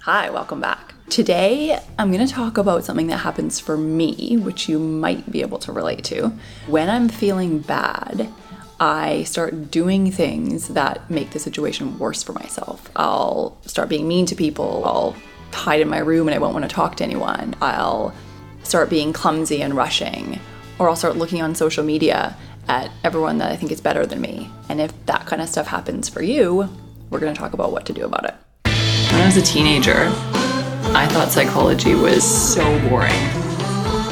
Hi, welcome back. Today, I'm going to talk about something that happens for me, which you might be able to relate to. When I'm feeling bad, I start doing things that make the situation worse for myself. I'll start being mean to people. I'll hide in my room and I won't want to talk to anyone. I'll start being clumsy and rushing, or I'll start looking on social media at everyone that I think is better than me. And if that kind of stuff happens for you, we're going to talk about what to do about it. When I was a teenager, I thought psychology was so boring.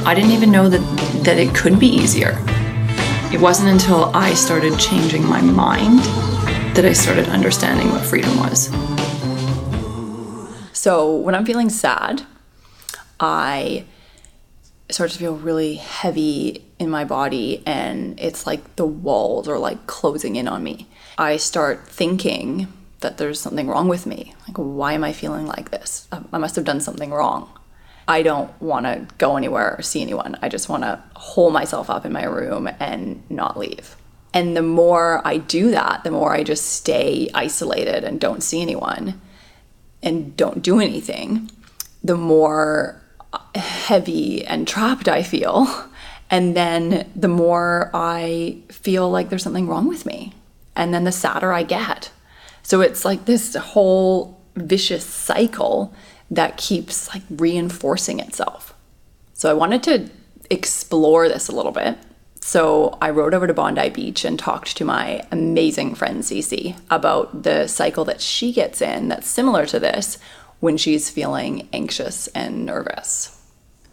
I didn't even know that it could be easier. It wasn't until I started changing my mind that I started understanding what freedom was. So when I'm feeling sad, I start to feel really heavy in my body, and it's like the walls are like closing in on me. I start thinking that there's something wrong with me. Like, why am I feeling like this? I must have done something wrong. I don't want to go anywhere or see anyone. I just want to hole myself up in my room and not leave. And the more I do that, the more I just stay isolated and don't see anyone and don't do anything, the more heavy and trapped I feel. And then the more I feel like there's something wrong with me. And then the sadder I get. So it's like this whole vicious cycle that keeps like reinforcing itself. So I wanted to explore this a little bit. So I rode over to Bondi Beach and talked to my amazing friend Cece about the cycle that she gets in that's similar to this when she's feeling anxious and nervous.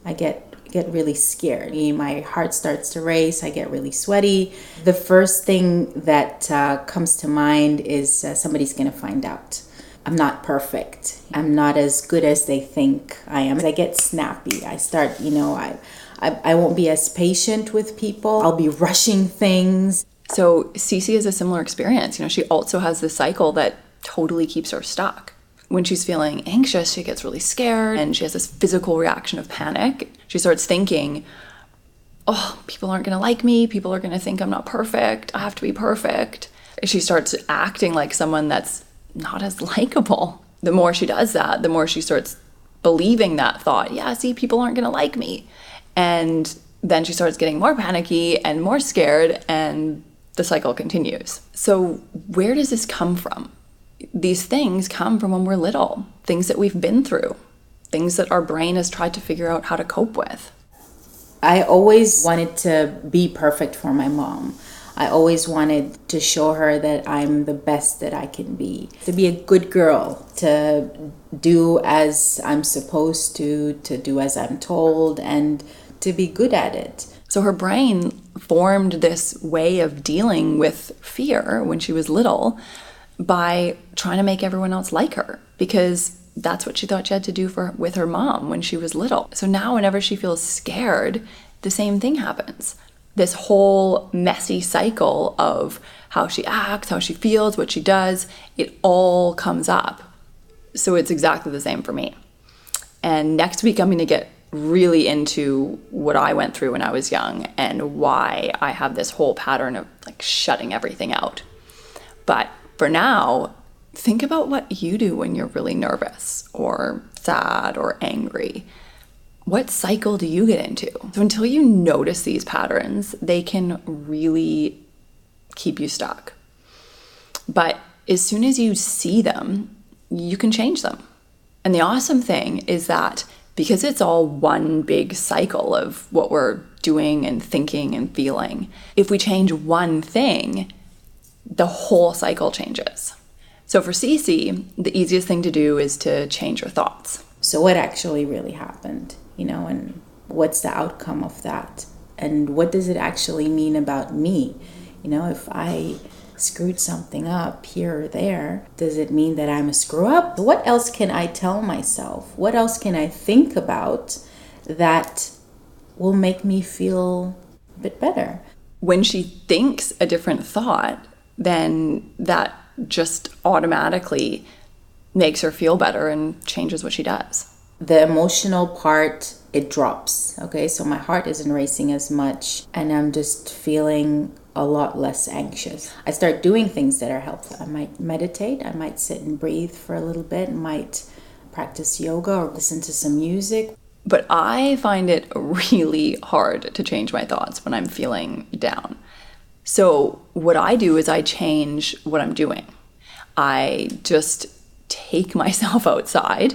I get really scared. My heart starts to race. I get really sweaty. The first thing that comes to mind is somebody's going to find out. I'm not perfect. I'm not as good as they think I am. I get snappy. I start, I won't be as patient with people. I'll be rushing things. So Cece has a similar experience. She also has this cycle that totally keeps her stuck. When she's feeling anxious, she gets really scared and she has this physical reaction of panic. She starts thinking, oh, people aren't going to like me. People are going to think I'm not perfect. I have to be perfect. She starts acting like someone that's not as likable. The more she does that, the more she starts believing that thought. Yeah, see, people aren't going to like me. And then she starts getting more panicky and more scared, and the cycle continues. So where does this come from? These things come from when we're little, things that we've been through, things that our brain has tried to figure out how to cope with. I always wanted to be perfect for my mom. I always wanted to show her that I'm the best that I can be a good girl, to do as I'm supposed to do as I'm told, and to be good at it. So her brain formed this way of dealing with fear when she was little by trying to make everyone else like her, because that's what she thought she had to do with her mom when she was little. So now whenever she feels scared, the same thing happens. This whole messy cycle of how she acts, how she feels, what she does, it all comes up. So it's exactly the same for me. And next week I'm going to get really into what I went through when I was young and why I have this whole pattern of like shutting everything out. But for now, think about what you do when you're really nervous or sad or angry. What cycle do you get into? So until you notice these patterns, they can really keep you stuck. But as soon as you see them, you can change them. And the awesome thing is that because it's all one big cycle of what we're doing and thinking and feeling, if we change one thing, the whole cycle changes. So for Cece, the easiest thing to do is to change your thoughts. So what actually really happened, and what's the outcome of that? And what does it actually mean about me? If I screwed something up here or there, does it mean that I'm a screw up? What else can I tell myself? What else can I think about that will make me feel a bit better? When she thinks a different thought, then that just automatically makes her feel better and changes what she does. The emotional part, it drops. Okay, so my heart isn't racing as much and I'm just feeling a lot less anxious. I start doing things that are helpful. I might meditate, I might sit and breathe for a little bit, might practice yoga or listen to some music. But I find it really hard to change my thoughts when I'm feeling down. So what I do is I change what I'm doing. I just take myself outside,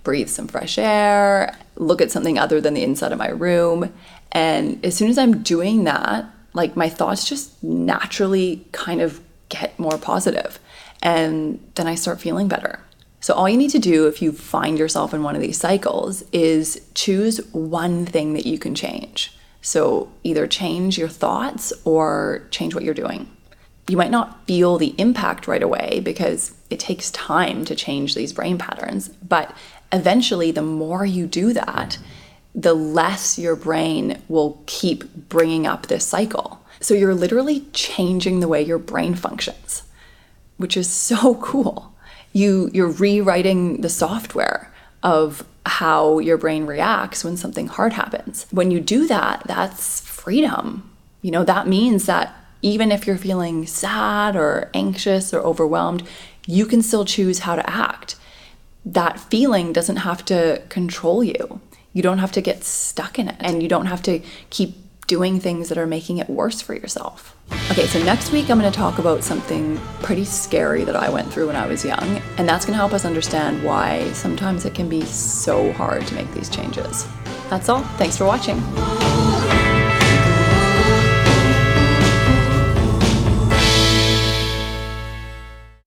breathe some fresh air, look at something other than the inside of my room. And as soon as I'm doing that, like my thoughts just naturally kind of get more positive. And then I start feeling better. So all you need to do if you find yourself in one of these cycles is choose one thing that you can change. So either change your thoughts or change what you're doing. You might not feel the impact right away because it takes time to change these brain patterns, but eventually the more you do that, the less your brain will keep bringing up this cycle. So you're literally changing the way your brain functions, which is so cool. You're rewriting the software of how your brain reacts when something hard happens. When you do that, that's freedom. That means that even if you're feeling sad or anxious or overwhelmed, you can still choose how to act. That feeling doesn't have to control you. You don't have to get stuck in it, and you don't have to keep doing things that are making it worse for yourself. Okay, so next week I'm going to talk about something pretty scary that I went through when I was young, and that's going to help us understand why sometimes it can be so hard to make these changes. That's all. Thanks for watching.